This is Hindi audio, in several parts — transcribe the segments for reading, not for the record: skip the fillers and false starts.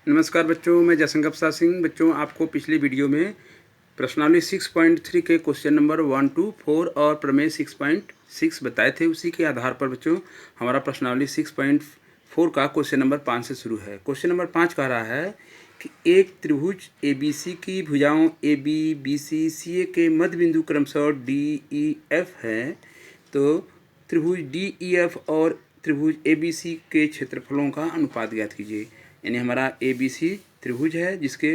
नमस्कार बच्चों, मैं जयशंकर प्रसाद सिंह। बच्चों, आपको पिछली वीडियो में प्रश्नावली 6.3 के क्वेश्चन नंबर 1 to 4 और प्रमेय 6.6 बताए थे। उसी के आधार पर बच्चों हमारा प्रश्नावली 6.4 का क्वेश्चन नंबर 5 से शुरू है। क्वेश्चन नंबर 5 कह रहा है कि एक त्रिभुज ABC की भुजाओं AB, BC, CA के मध्य बिंदु क्रमशः DEF है। तो त्रिभुज DEF और त्रिभुज ABC के क्षेत्रफलों का अनुपात ज्ञात कीजिए। यानी हमारा ABC त्रिभुज है जिसके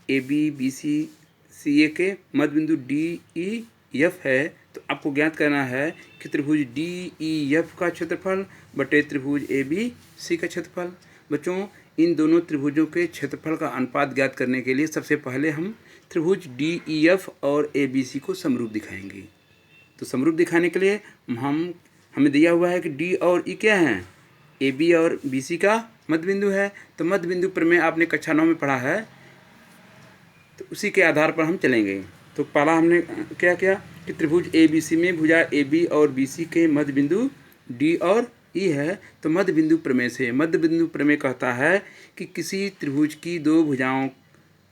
AB, BC, CA के मध्य बिंदु DEF है। तो आपको ज्ञात करना है कि त्रिभुज DEF का क्षेत्रफल बटे त्रिभुज ABC का क्षेत्रफल। बच्चों, इन दोनों त्रिभुजों के क्षेत्रफल का अनुपात ज्ञात करने के लिए सबसे पहले हम त्रिभुज DEF और ABC को समरूप दिखाएंगे। तो समरूप दिखाने के लिए हमें दिया हुआ है कि D और E क्या हैं, AB और BC का मध्य बिंदु है। तो मध्य बिंदु प्रमेय आपने कक्षा 9 में पढ़ा है, तो उसी के आधार पर हम चलेंगे। तो पहला हमने क्या किया कि त्रिभुज ABC में भुजा AB और BC के मध्य बिंदु D और E है। तो मध्य बिंदु प्रमेय से मध्य बिंदु प्रमेय कहता है कि किसी त्रिभुज की दो भुजाओं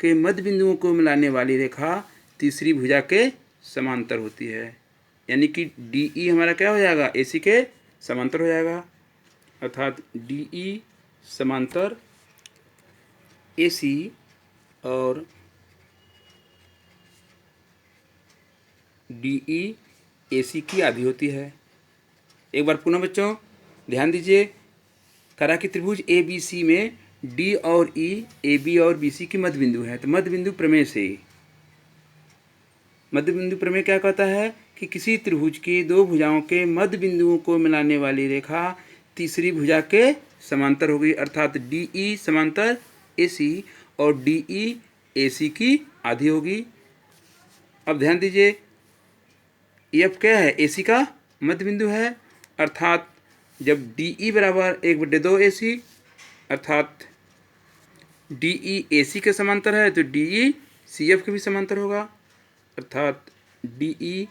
के मध्य बिंदुओं को मिलाने वाली रेखा तीसरी भुजा के समांतर होती है। यानी कि DE हमारा क्या हो जाएगा, AC के समांतर हो जाएगा। अर्थात DE समांतर AC और DE AC की आधी होती है। एक बार पुनः बच्चों ध्यान दीजिए, करा कि त्रिभुज ABC में D और E AB और BC की मध्य बिंदु है। तो मध्य बिंदु प्रमेय से मध्य बिंदु प्रमेय क्या कहता है कि किसी त्रिभुज की दो भुजाओं के मध्य बिंदुओं को मिलाने वाली रेखा तीसरी भुजा के समांतर होगी। अर्थात DE समांतर AC और DE AC की आधी होगी। अब ध्यान दीजिए, F क्या है, AC का मध्य बिंदु है। अर्थात जब DE बराबर 1/2 AC, अर्थात DE AC के समांतर है तो DE CF के भी समांतर होगा। अर्थात DE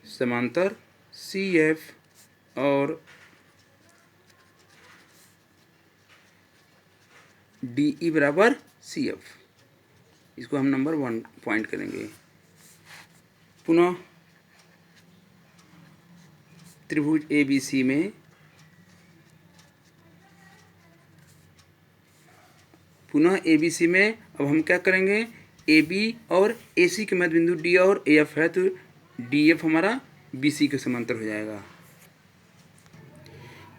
समांतर CF और DE बराबर CF। इसको हम नंबर 1 पॉइंट करेंगे। पुनः त्रिभुज ABC में अब हम क्या करेंगे, AB और AC के मध्य बिंदु D और AF है। तो DF हमारा BC के समांतर हो जाएगा।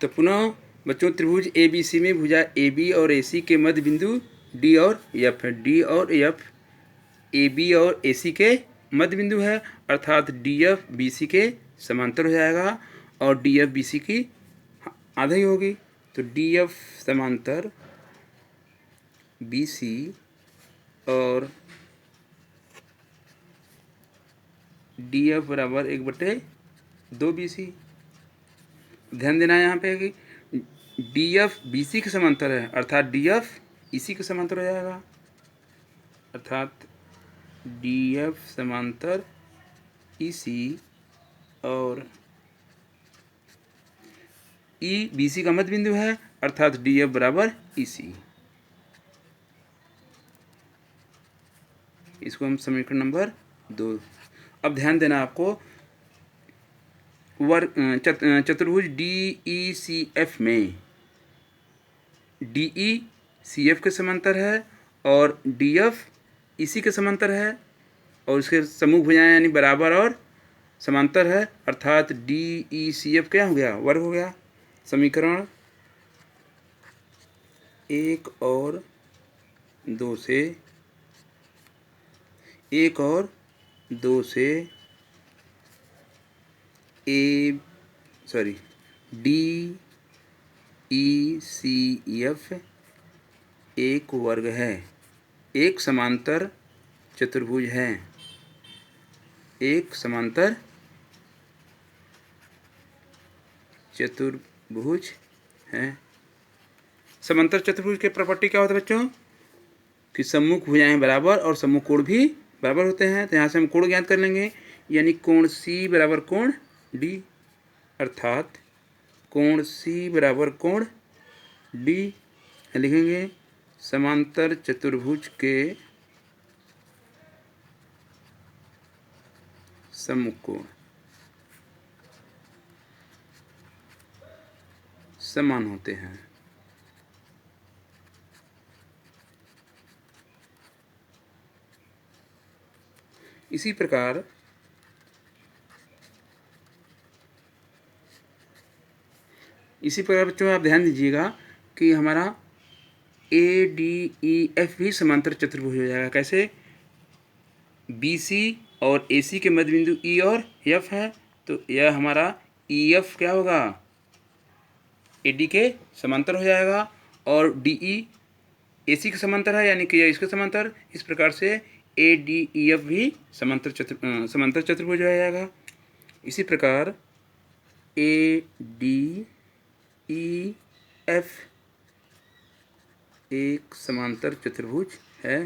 तो पुनः बच्चों त्रिभुज ABC में भुजा AB और AC के मध्य बिंदु D और F है। D और F AB और AC के मध्य बिंदु है। अर्थात DF BC के समांतर हो जाएगा और DF BC की आधा ही होगी। तो DF समांतर BC और DF बराबर 1/2 BC। ध्यान देना है यहाँ पे कि DF BC के समांतर है। अर्थात DF EC के समांतर हो जाएगा। अर्थात DF समांतर EC और E BC का मध्य बिंदु है। अर्थात DF बराबर EC। इसको हम समीकरण नंबर 2। अब ध्यान देना आपको, चतुर्भुज DECF में DE CF के समांतर है और DF EC के समांतर है और उसके समूह भुजाएं यानी बराबर और समांतर है। अर्थात DECF क्या हो गया, वर्ग हो गया। समीकरण 1 और 2 से DECF एक वर्ग है, एक समांतर चतुर्भुज है। एक समांतर चतुर्भुज है। समांतर चतुर्भुज के प्रॉपर्टी क्या होता है बच्चों, कि सम्मुख भुजाएं बराबर और सम्मुख कोण भी बराबर होते हैं। तो यहाँ से हम कोण ज्ञात कर लेंगे, यानी कोण C बराबर कोण D। अर्थात कोण C बराबर कोण D लिखेंगे। समांतर चतुर्भुज के सम्मुख कोण समान होते हैं। इसी प्रकार बच्चों आप ध्यान दीजिएगा कि हमारा ADEF भी समांतर चतुर्भुज हो जाएगा। कैसे? BC और AC के मध्य बिंदु E और F है, तो यह हमारा EF क्या होगा? AD के समांतर हो जाएगा, और DE AC के समांतर है, यानी कि यह इसके समांतर। इस प्रकार से ADEF भी समांतर चतुर्भुज हो जाएगा। इसी प्रकार ADEF एक समांतर चतुर्भुज है।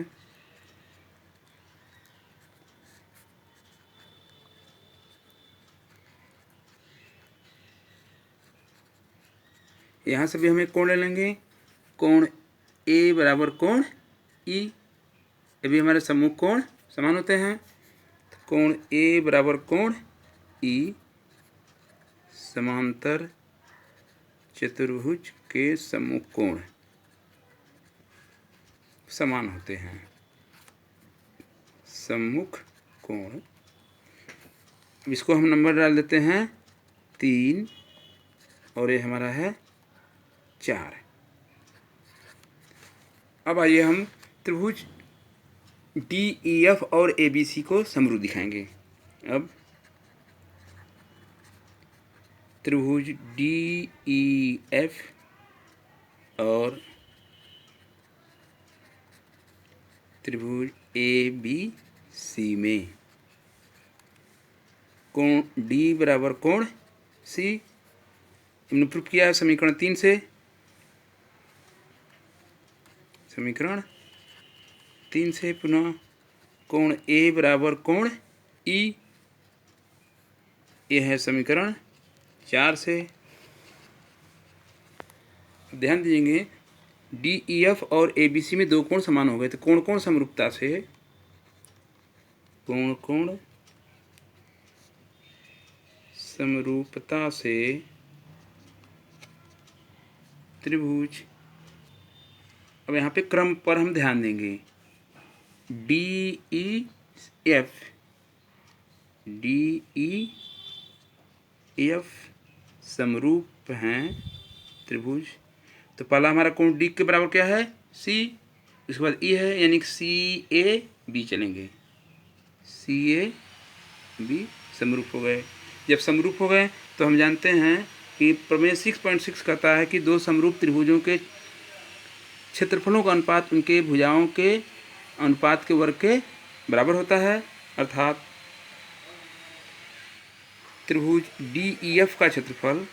यहाँ से भी हम एक कोण ले लेंगे, कोण A बराबर कोण E। ये भी हमारे सम्मुख कोण समान होते हैं। तो कोण A बराबर कोण E समांतर चतुर्भुज के सम्मुख कोण समान होते हैं। सम्मुख कोण, इसको हम नंबर डाल देते हैं 3 और ये हमारा है 4। अब आइए हम त्रिभुज DEF और ABC को समरूप दिखाएंगे। अब त्रिभुज DEF और त्रिभुज ABC में कोण D बराबर कोण C हमने प्रूफ किया है समीकरण 3 से। समीकरण 3 से पुनः कोण A बराबर कोण E, यह है समीकरण 4 से। ध्यान दीजिए DEF और ABC में दो कोण समान हो गए, तो कोण कोण समरूपता से, कोण कोण समरूपता से त्रिभुज, अब यहाँ पे क्रम पर हम ध्यान देंगे। DEF समरूप हैं त्रिभुज। तो पहला हमारा कोण D के बराबर क्या है? C। उसके बाद E है, यानी CAB चलेंगे। CAB समरूप हो गए। जब समरूप हो गए तो हम जानते हैं कि प्रमेय 6.6 कहता है कि दो समरूप त्रिभुजों के क्षेत्रफलों का अनुपात उनके भुजाओं के अनुपात के वर्ग के बराबर होता है। अर्थात त्रिभुज DEF का क्षेत्रफल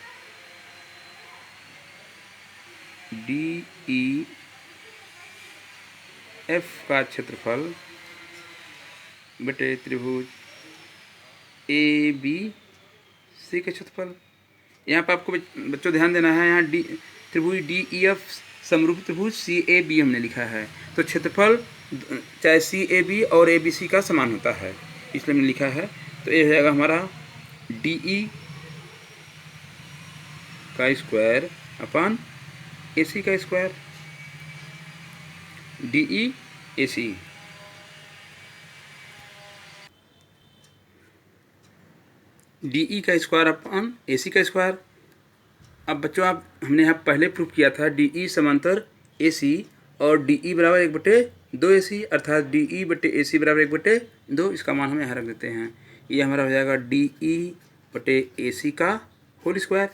बटे त्रिभुज ABC के क्षेत्रफल। यहाँ पर आपको बच्चों ध्यान देना है, यहाँ त्रिभुज DEF समरूप त्रिभुज CAB हमने लिखा है, तो क्षेत्रफल चाहे CAB और ABC का समान होता है, इसलिए हमने लिखा है। तो ये हो जाएगा हमारा DE का स्क्वायर अपन AC का स्क्वायर। DEAC DE का स्क्वायर अपन AC का स्क्वायर। अब बच्चों आप हमने यहाँ पहले प्रूफ किया था DE समांतर AC और DE बराबर 1/2 AC, अर्थात DE बटे AC बराबर 1/2। इसका मान हम यहाँ रख देते हैं। ये हमारा हो जाएगा DE बटे AC का होल स्क्वायर।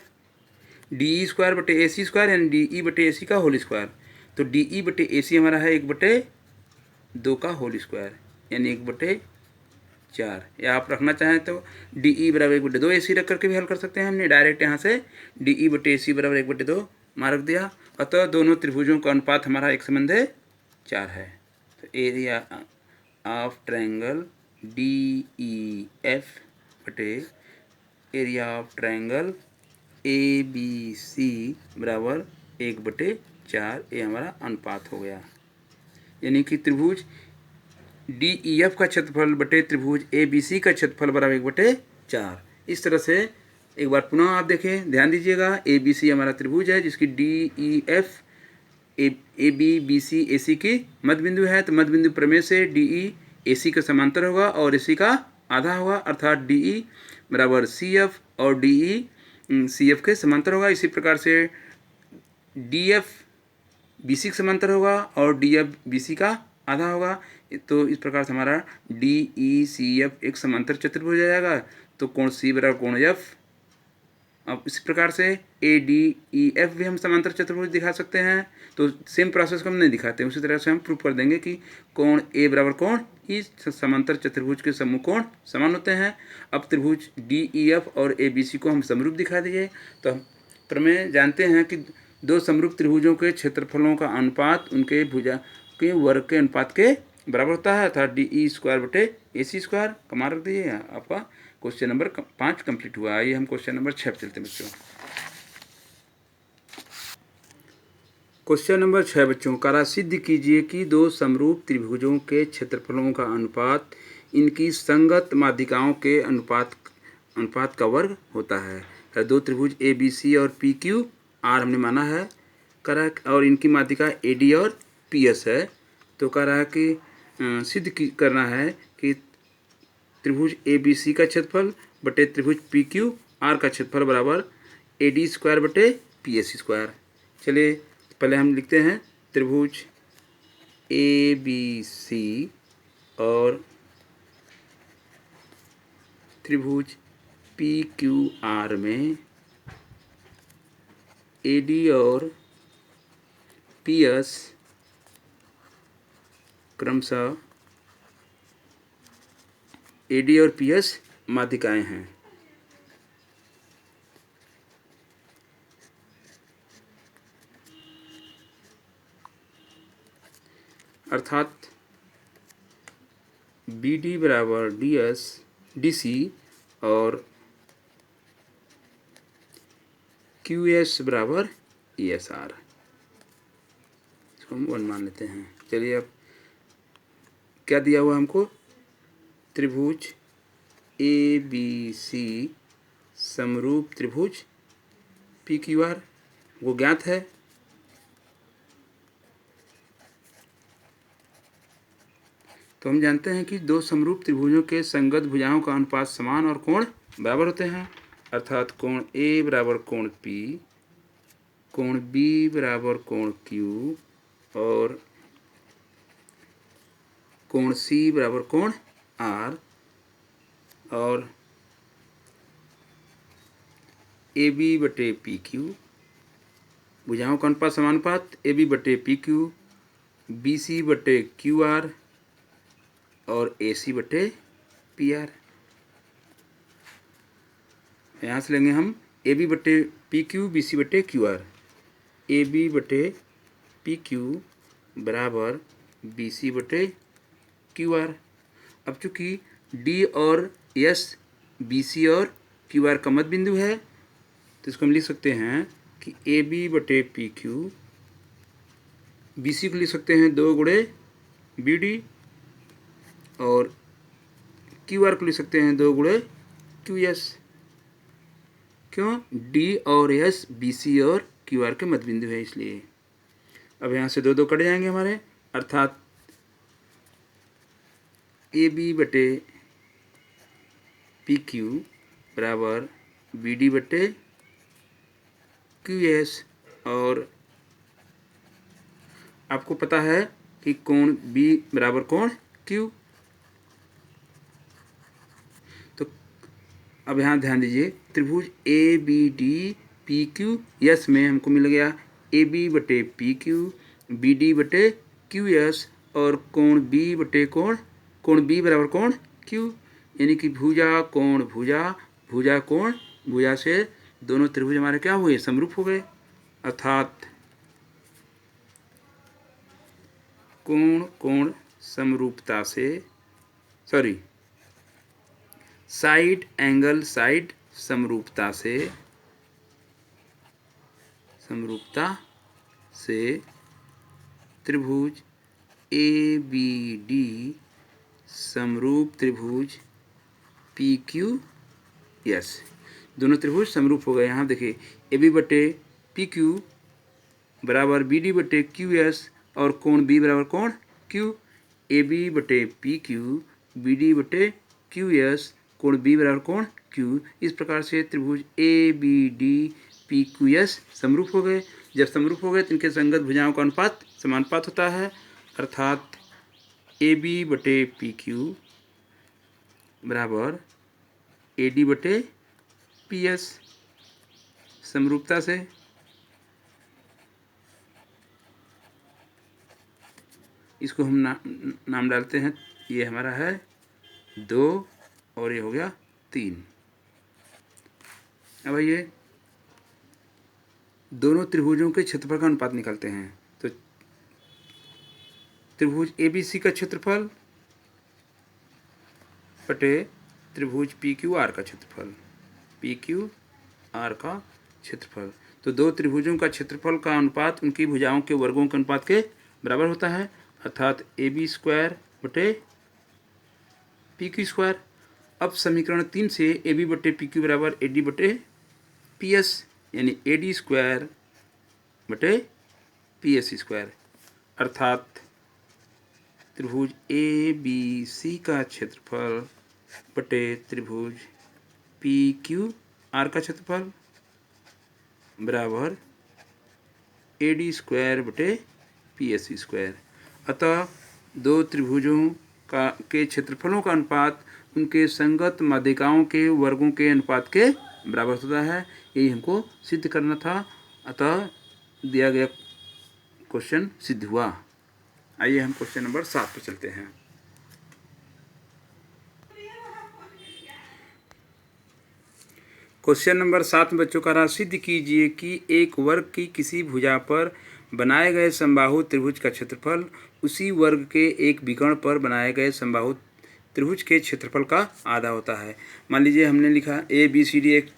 DE स्क्वायर बटे AC स्क्वायर यानी DE बटे AC का होल स्क्वायर। तो DE बटे AC हमारा है 1/2 का होल स्क्वायर, यानी 1/4। या आप रखना चाहें तो DE बराबर 1/2 AC रख करके भी हल कर सकते हैं। हमने डायरेक्ट यहाँ से DE बटे AC बराबर 1/2 मान रख दिया। अतः दोनों त्रिभुजों का अनुपात हमारा एक संबंध 4 है। तो एरिया ऑफ ट्रायंगल DEF बटे एरिया ऑफ ट्रायंगल ABC बराबर 1/4 4, ये हमारा अनुपात हो गया। यानी कि त्रिभुज DEF का क्षेत्रफल बटे त्रिभुज ABC का क्षेत्रफल बराबर 1/4। इस तरह से एक बार पुनः आप देखें, ध्यान दीजिएगा। ABC हमारा त्रिभुज है जिसकी DEF AB BC AC की मध्य बिंदु है, तो मध्य बिंदु प्रमेय से DE AC के समांतर होगा और AC का आधा होगा, अर्थात DE बराबर CF और DE CF के समांतर होगा। इसी प्रकार से DF BC के समांतर होगा और DF BC का आधा होगा। तो इस प्रकार से हमारा DECF एक समांतर चतुर्भुज हो जाएगा। तो कोण C बराबर कोण F। अब इसी प्रकार से ADEF भी हम समांतर चतुर्भुज दिखा सकते हैं। तो सेम प्रोसेस को हम नहीं दिखाते, उसी तरह से हम प्रूव कर देंगे कि कोण A बराबर कोण E समांतर चतुर्भुज के समूह कोण समान होते हैं। अब त्रिभुज DEF और ABC को हम समरूप दिखा दिए। तो हम प्रमेय जानते हैं कि दो समरूप त्रिभुजों के क्षेत्रफलों का अनुपात उनके भुजा के वर्ग के अनुपात के बराबर होता है, अर्थात DE² बटे AC²। कमा रख दीजिए, आपका क्वेश्चन नंबर 5 कंप्लीट हुआ। आइए हम क्वेश्चन नंबर 6 चलते हैं बच्चों। क्वेश्चन नंबर 6 बच्चों, कार्य सिद्ध कीजिए कि दो समरूप त्रिभुजों के क्षेत्रफलों का अनुपात इनकी संगत माध्यिकाओं के अनुपात का वर्ग होता है। दो त्रिभुज ABC और PQR हमने माना है, करा और इनकी माध्यिका AD और PS है। तो कह रहा है कि सिद्ध करना है कि त्रिभुज ABC का क्षेत्रफल बटे त्रिभुज PQR का क्षेत्रफल बराबर AD² बटे PSC²। चलिए पहले हम लिखते हैं त्रिभुज ABC और त्रिभुज PQR में AD और PS क्रमशः AD और PS माध्यिकाएं हैं। अर्थात BD बराबर DC और QS बराबर ESR। इसको हम 1 मान लेते हैं। चलिए अब क्या दिया हुआ हमको, त्रिभुज ABC समरूप त्रिभुज PQR वो ज्ञात है। तो हम जानते हैं कि दो समरूप त्रिभुजों के संगत भुजाओं का अनुपात समान और कोण बराबर होते हैं, अर्थात कोण A बराबर कोण P, कोण B बराबर कोण Q और कोण C बराबर कोण R, और AB बटे PQ भुजाओं का अनुपात समानुपात AB बटे PQ, BC बटे QR और AC बटे PR। यहाँ से लेंगे हम AB बटे PQ, BC बटे QR। AB बटे PQ बराबर BC बटे QR। अब चूँकि D और S BC और QR का मध्य बिंदु है, तो इसको हम लिख सकते हैं कि AB बटे PQ, BC को लिख सकते हैं 2 गुणे BD और QR को लिख सकते हैं 2 गुणे QS। क्यों? D और S BC और QR के मध्य बिंदु है, इसलिए। अब यहाँ से 2 कट जाएंगे हमारे, अर्थात AB बटे PQ बराबर BD बटे QS, और आपको पता है कि कोण B बराबर कोण Q। तो अब यहाँ ध्यान दीजिए, त्रिभुज ABD PQS में हमको मिल गया AB बटे PQ, BD बटे QS और कोण B बटे कोण B बराबर कोण Q। यानी कि भुजा कोण भुजा, भुजा कोण भुजा से दोनों त्रिभुज हमारे क्या हुए, समरूप हो गए। अर्थात कोण समरूपता से, साइड एंगल साइड समरूपता से से त्रिभुज ए बी डी समरूप त्रिभुज पी क्यू एस। दोनों त्रिभुज समरूप हो गए। यहाँ देखिए ए बी बटे पी क्यू बराबर बी डी बटे क्यू एस और कोण बी बराबर कोण क्यू। ए बी बटे पी क्यू बी डी बटे क्यू एस कोण बी बराबर कोण क्यू। इस प्रकार से त्रिभुज A B D P Q S समरूप हो गए। जब समरूप हो गए तो इनके संगत भुजाओं का अनुपात समानुपात होता है, अर्थात ए बी बटे पी क्यू बराबर ए डी बटे पी एस। समरूपता से इसको हम नाम डालते हैं, ये हमारा है 2 और ये हो गया 3। अब ये दोनों त्रिभुजों के क्षेत्रफल का अनुपात निकालते हैं। तो त्रिभुज ए बी सी का क्षेत्रफल बटे त्रिभुज पी क्यू आर का क्षेत्रफल, पी क्यू आर का क्षेत्रफल। तो दो त्रिभुजों का क्षेत्रफल का अनुपात उनकी भुजाओं के वर्गों के अनुपात के बराबर होता है, अर्थात ए बी स्क्वायर बटे पी क्यू स्क्वायर। अब समीकरण 3 से ए बी बटे पी क्यू बराबर ए डी बटे पी एस, यानी ए डी स्क्वायर बटे पी एस स्क्वायर, अर्थात त्रिभुज ए बी सी का क्षेत्रफल बटे त्रिभुज पी क्यू आर का क्षेत्रफल बराबर ए डी स्क्वायर बटे पी एस स्क्वायर। अतः दो त्रिभुजों के क्षेत्रफलों का अनुपात उनके संगत माध्यिकाओं के वर्गों के अनुपात के बराबर होता है। यही हमको सिद्ध करना था, अतः दिया गया क्वेश्चन सिद्ध हुआ। आइए हम क्वेश्चन नंबर 7 पर चलते हैं। क्वेश्चन नंबर 7 बच्चों का रहा, सिद्ध कीजिए कि एक वर्ग की किसी भुजा पर बनाए गए समबाहु त्रिभुज का क्षेत्रफल उसी वर्ग के एक विकर्ण पर बनाए गए समबाहु त्रिभुज के क्षेत्रफल का आधा होता है। मान लीजिए हमने लिखा ए बी सी डी एक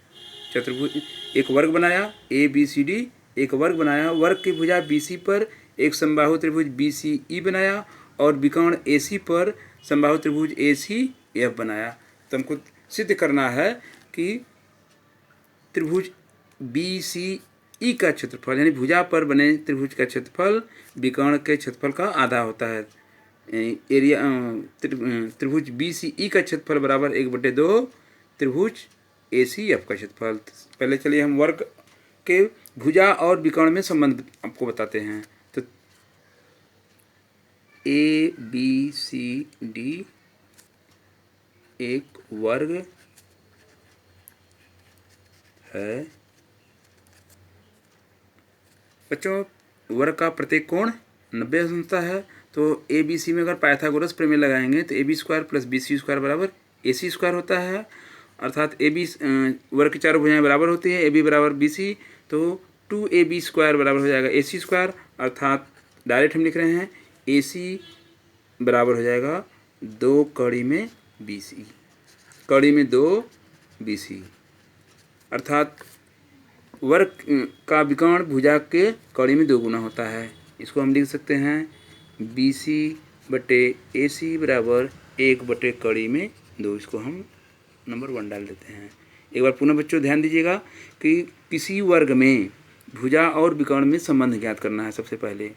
चतुर्भुज, एक वर्ग बनाया, ए बी सी डी एक वर्ग बनाया, वर्ग की भुजा बी सी पर एक समबाहु त्रिभुज बी सी ई बनाया और विकर्ण ए सी पर समबाहु त्रिभुज ए सी एफ बनाया। तो हमको सिद्ध करना है कि त्रिभुज बी सी ई का क्षेत्रफल यानी भुजा पर बने त्रिभुज का क्षेत्रफल विकर्ण के क्षेत्रफल का आधा होता है। एरिया त्रिभुज बी सी ई का क्षेत्रफल बराबर 1/2 त्रिभुज ए सी एफ का क्षेत्रफल। पहले चलिए हम वर्ग के भुजा और विकर्ण में संबंध आपको बताते हैं। तो ए बी सी डी एक वर्ग है। बच्चों वर्ग का प्रत्येक कोण 90 अंश होता है। तो ए बी सी में अगर पाइथागोरस प्रमेय लगाएंगे तो A B square plus B C square बराबर ए सी स्क्वायर होता है, अर्थात ए बी वर्ग की चारों भुजाएं बराबर होती है, ए बी बराबर बी सी, तो 2ab स्क्वायर बराबर हो जाएगा ए सी स्क्वायर, अर्थात डायरेक्ट हम लिख रहे हैं ए सी बराबर हो जाएगा 2 कड़ी में बी सी, कड़ी में 2 बी सी, अर्थात वर्ग का विकर्ण भुजा के कड़ी में 2 गुना होता है। इसको हम लिख सकते हैं बी सी बटे ए सी बराबर 1 बटे कड़ी में 2। इसको हम नंबर 1 डाल देते हैं। एक बार पुनः बच्चों ध्यान दीजिएगा कि किसी वर्ग में भुजा और विकर्ण में संबंध ज्ञात करना है। सबसे पहले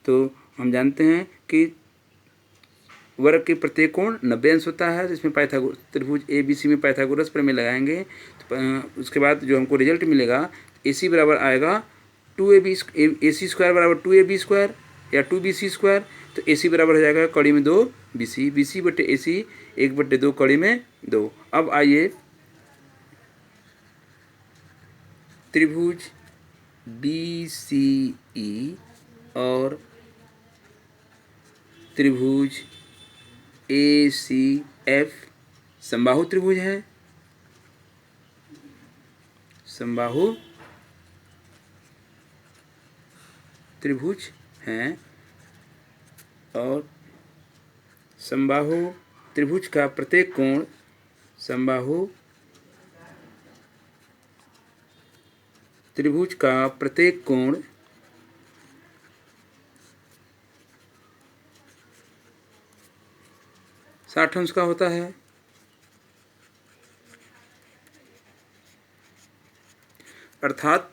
तो हम जानते हैं कि वर्ग के प्रत्येक कोण 90 अंश होता है, जिसमें पाइथागोरस त्रिभुज ए बी सी में पाइथागोरस प्रमेय लगाएंगे तो उसके बाद जो हमको रिजल्ट मिलेगा ए सी बराबर आएगा 2ab ए सी स्क्वायर बराबर 2ab स्क्वायर या 2bc स्क्वायर। तो ए सी बराबर हो जाएगा कड़ी में 2 bc, bc बटे ए सी 1/2 कड़ी में 2। अब आइए त्रिभुज बी सी ई और त्रिभुज ए सी एफ समबाहु त्रिभुज है, समबाहु त्रिभुज हैं और समबाहु त्रिभुज का प्रत्येक कोण समबाहु त्रिभुज का प्रत्येक कोण 60 अंश का होता है। अर्थात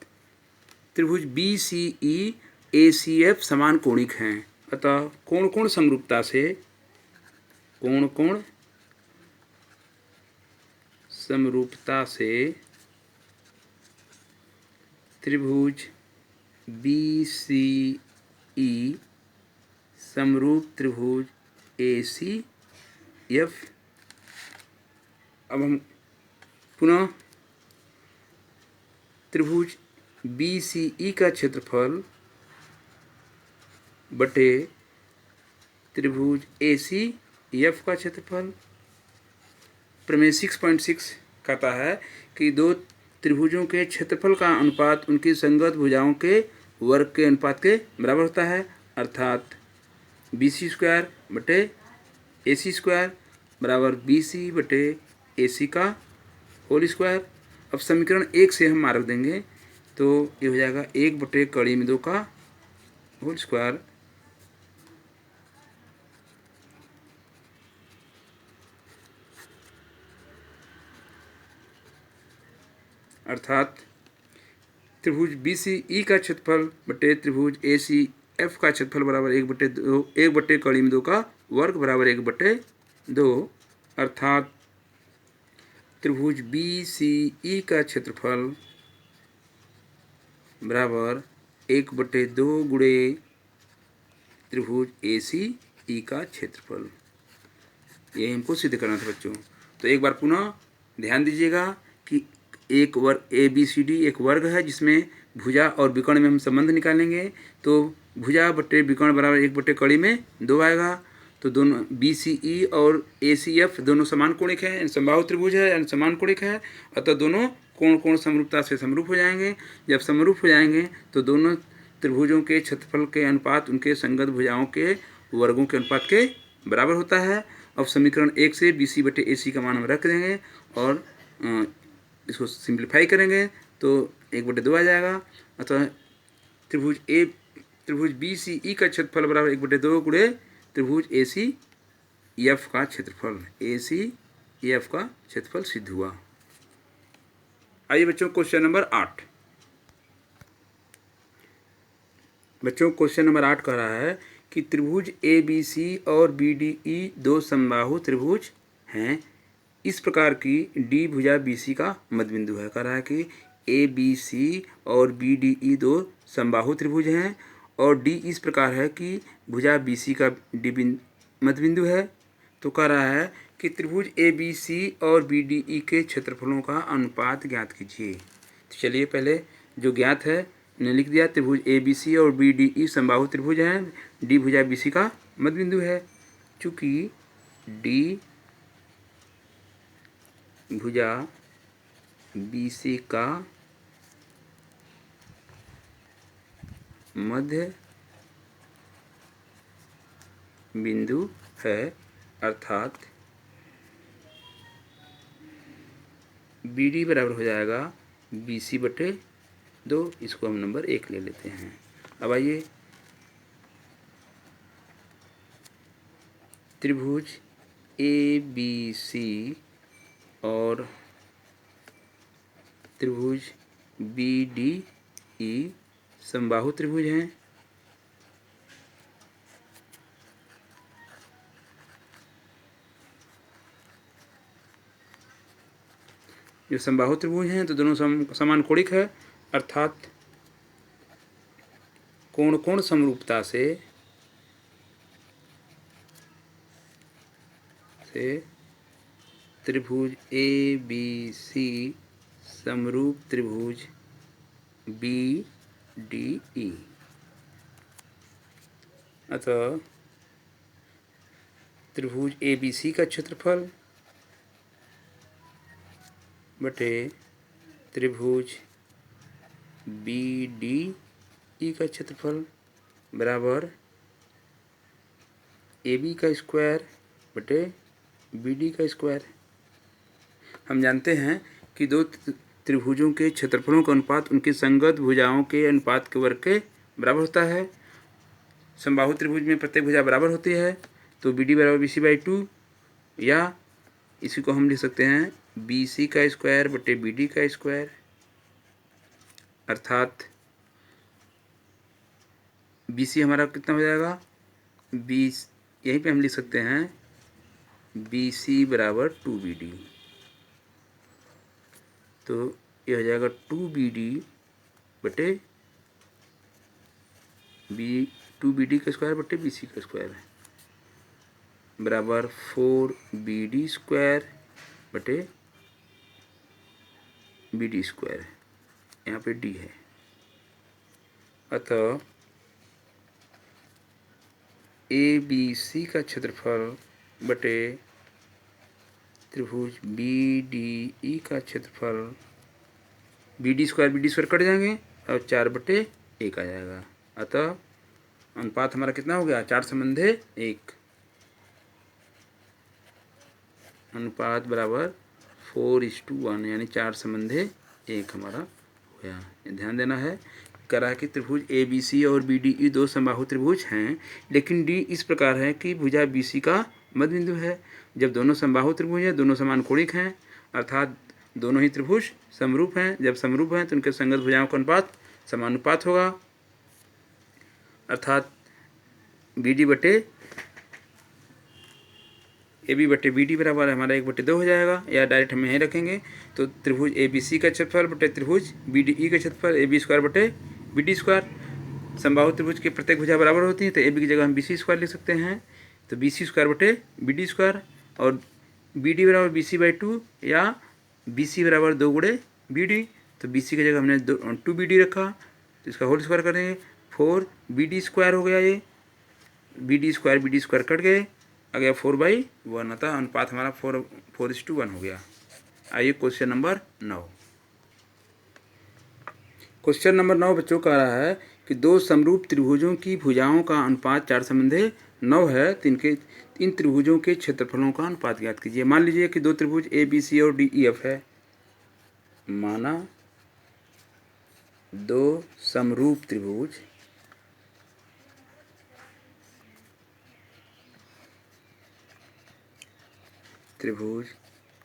त्रिभुज बी सी ई ए सी एफ समान कोणिक हैं। अतः कोण कोण समरूपता से त्रिभुज बी सी ई समरूप त्रिभुज ए सी एफ। अब हम पुनः त्रिभुज बी सी ई का क्षेत्रफल बटे त्रिभुज ए सी एफ का क्षेत्रफल। प्रमेय 6.6 कहता है कि दो त्रिभुजों के क्षेत्रफल का अनुपात उनकी संगत भुजाओं के वर्ग के अनुपात के बराबर होता है। अर्थात बी सी स्क्वायर बटे ए सी स्क्वायर बराबर बी सी बटे ए सी का होल स्क्वायर। अब समीकरण 1 से हम मार्क देंगे तो ये हो जाएगा 1 बटे कड़ी में 2 का होल स्क्वायर अर्थात त्रिभुज बी सी ई का क्षेत्रफल बटे त्रिभुज ए सी एफ का क्षेत्रफल बराबर 1 बटे कड़ी में 2 का वर्ग बराबर 1/2। अर्थात त्रिभुज बी सी ई का क्षेत्रफल बराबर 1/2 गुणे त्रिभुज ए सी ई का क्षेत्रफल। ये हमको सिद्ध करना था बच्चों। तो एक बार पुनः ध्यान दीजिएगा कि एक वर्ग ए बी सी डी एक वर्ग है जिसमें भुजा और विकर्ण में हम संबंध निकालेंगे। तो भुजा बटे विकर्ण बराबर 1/कड़ी में 2 आएगा। तो दोनों बी सी ई और ए सी एफ दोनों समान कोणिक है, समबाहु त्रिभुज है यानी समान कोणिक है। अतः दोनों कोण समरूपता से समरूप हो जाएंगे। जब समरूप हो जाएंगे तो दोनों त्रिभुजों के क्षेत्रफल के अनुपात उनके संगत भुजाओं के वर्गों के अनुपात के बराबर होता है। अब समीकरण 1 से बी सी बटे ए सी का मान हम रख देंगे और इसको सिंप्लीफाई करेंगे तो 1/2 आ जाएगा। अतः त्रिभुज बी सी ई का क्षेत्रफल बराबर 1/2 गुणे त्रिभुज ए सी एफ का क्षेत्रफल। ए सी एफ का क्षेत्रफल सिद्ध हुआ। आइए बच्चों क्वेश्चन नंबर 8। बच्चों क्वेश्चन नंबर 8 कह रहा है कि त्रिभुज ए बी सी और बी डी ई दो समबाहु त्रिभुज हैं। इस प्रकार की डी भुजा बी सी का मध्यबिंदु है। कह रहा है कि ए बी सी और बी डी ई दो समबाहु त्रिभुज हैं और डी इस प्रकार है कि भुजा बी सी का डी मध्यबिंदु है। तो कह रहा है कि त्रिभुज ए बी सी और बी डी ई के क्षेत्रफलों का अनुपात ज्ञात कीजिए। तो चलिए पहले जो ज्ञात है ने लिख दिया। त्रिभुज ए बी सी और बी डी ई समबाहु त्रिभुज हैं। डी भुजा बी सी का मध्यबिंदु है। चूँकि डी भुजा बी सी का मध्य बिंदु है अर्थात बी डी बराबर हो जाएगा बी सी बटे 2। इसको हम नंबर 1 ले लेते हैं। अब आइए त्रिभुज ए बी सी और त्रिभुज बी डी ई समबाहु त्रिभुज हैं। जो समबाहु त्रिभुज हैं तो दोनों समान कोणिक है। अर्थात कोण समरूपता से त्रिभुज ए बी सी समरूप त्रिभुज बी डी ई। अतः त्रिभुज ए बी सी का क्षेत्रफल बटे त्रिभुज बी डी ई का क्षेत्रफल बराबर ए बी का स्क्वायर बटे बी डी का स्क्वायर। हम जानते हैं कि दो त्रिभुजों के क्षेत्रफलों का अनुपात उनकी संगत भुजाओं के अनुपात के वर्ग के बराबर होता है। समबाहु त्रिभुज में प्रत्येक भुजा बराबर होती है। तो बी डी बराबर बी सी बाई 2 या इसी को हम लिख सकते हैं BC का स्क्वायर बटे BD का स्क्वायर, अर्थात BC हमारा कितना हो जाएगा, 20, यहीं पे हम लिख सकते हैं BC बराबर 2BD। तो ये हो जाएगा 2BD बटे 2BD का स्क्वायर बटे BC का स्क्वायर बराबर 4BD स्क्वायर बटे BD स्क्वायर, यहाँ पे D है। अतः ABC का क्षेत्रफल बटे त्रिभुज BDE का क्षेत्रफल, BD स्क्वायर कट जाएंगे और 4/1 आ जाएगा। अतः अनुपात हमारा कितना हो गया, 4:1। अनुपात बराबर 4:1, यानी 4:1 हमारा हो गया। ध्यान देना है, कह रहा है कि त्रिभुज ABC और BDE दो समबाहु त्रिभुज हैं, लेकिन D इस प्रकार है कि भुजा BC का मध्य बिंदु है। जब दोनों समबाहु त्रिभुज हैं, दोनों समान कोणिक हैं, अर्थात दोनों ही त्रिभुज समरूप हैं। जब समरूप हैं तो उनके संगत भुजाओं का अनुपात समानुपात होगा, अर्थात BD बटे AB बटे BD बराबर हमारा 1/2 हो जाएगा, या डायरेक्ट हम यहीं रखेंगे तो त्रिभुज ABC का क्षेत्रफल बटे त्रिभुज BDE का क्षेत्रफल AB स्क्वायर बटे BD स्क्वायर। समबाहु त्रिभुज की प्रत्येक भुजा बराबर होती है, तो AB की जगह हम BC स्क्वायर लिख सकते हैं, तो BC स्क्वायर बटे BD स्क्वायर, और BD बराबर BC/2 या BC बराबर 2 गुणे BD। तो BC की जगह हमने 2BD रखा, तो इसका होल स्क्वायर करेंगे 4BD स्क्वायर हो गया। ये BD स्क्वायर कट गए, आ गया 4/1, अतः अनुपात हमारा 4:1 हो गया। आइए क्वेश्चन नंबर 9। क्वेश्चन नंबर 9 बच्चों कह रहा है कि दो समरूप त्रिभुजों की भुजाओं का अनुपात 4:9 है, तो इन त्रिभुजों के क्षेत्रफलों का अनुपात ज्ञात कीजिए। मान लीजिए कि दो त्रिभुज ABC और DEF है। माना दो समरूप त्रिभुज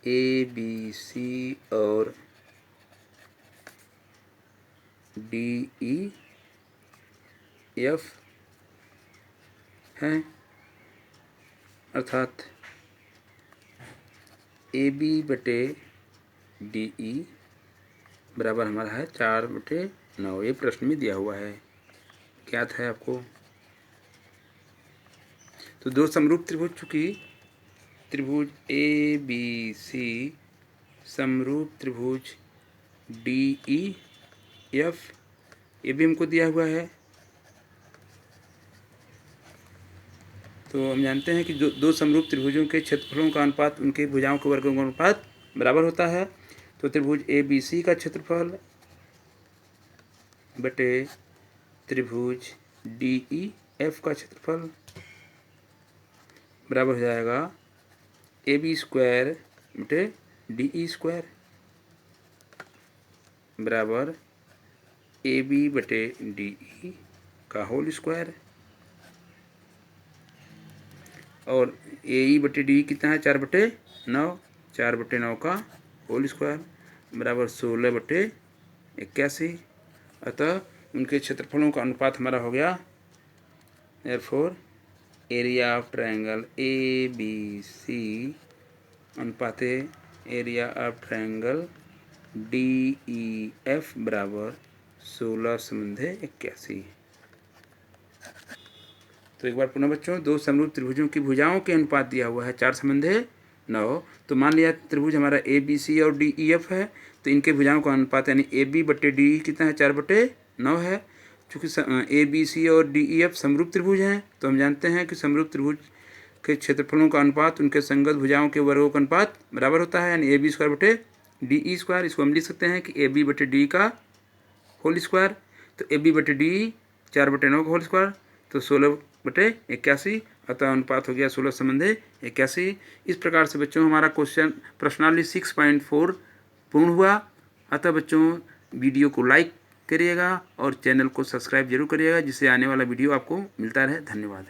ABC और DEF हैं, अर्थात AB बटे DE बराबर हमारा है 4/9। ये प्रश्न में दिया हुआ है, ज्ञात है आपको। तो दो समरूप त्रिभुज, चूंकि त्रिभुज ABC समरूप त्रिभुज DEF ये भी हमको दिया हुआ है, तो हम जानते हैं कि दो समरूप त्रिभुजों के क्षेत्रफलों का अनुपात उनके भुजाओं के वर्गों का अनुपात बराबर होता है। तो त्रिभुज ABC का क्षेत्रफल बटे त्रिभुज DEF का क्षेत्रफल बराबर हो जाएगा AB स्क्वायर बटे DE स्क्वायर बराबर AB बटे DE का होल स्क्वायर, और AE बटे DE कितना है, 4/9, 4/9 का होल स्क्वायर बराबर 16/81। अतः उनके क्षेत्रफलों का अनुपात हमारा हो गया, therefore area of triangle ABC अनुपात एरिया ऑफ ट्रायंगल DEF बराबर 16/81। तो एक बार पुनः बच्चों, दो समरूप त्रिभुजों की भुजाओं के अनुपात दिया हुआ है 4:9। तो मान लिया त्रिभुज हमारा ABC और DEF है, तो इनके भुजाओं का अनुपात यानी AB बटे DE कितना है, 4/9 है। चूँकि ABC और DEF समरूप त्रिभुज हैं, तो हम जानते हैं कि समरूप त्रिभुज के क्षेत्रफलों का अनुपात उनके संगत भुजाओं के वर्गों का अनुपात बराबर होता है, यानी AB स्क्वायर बटे DE स्क्वायर। इसको हम लिख सकते हैं कि AB बटे DE का होल स्क्वायर, तो AB बटे DE 4/9 का होल स्क्वायर, तो 16/81, अतः अनुपात हो गया 16:81। इस प्रकार से बच्चों हमारा प्रश्नावली 6.4 पूर्ण हुआ। अतः बच्चों वीडियो को लाइक करिएगा और चैनल को सब्सक्राइब जरूर करिएगा, जिससे आने वाला वीडियो आपको मिलता रहे। धन्यवाद।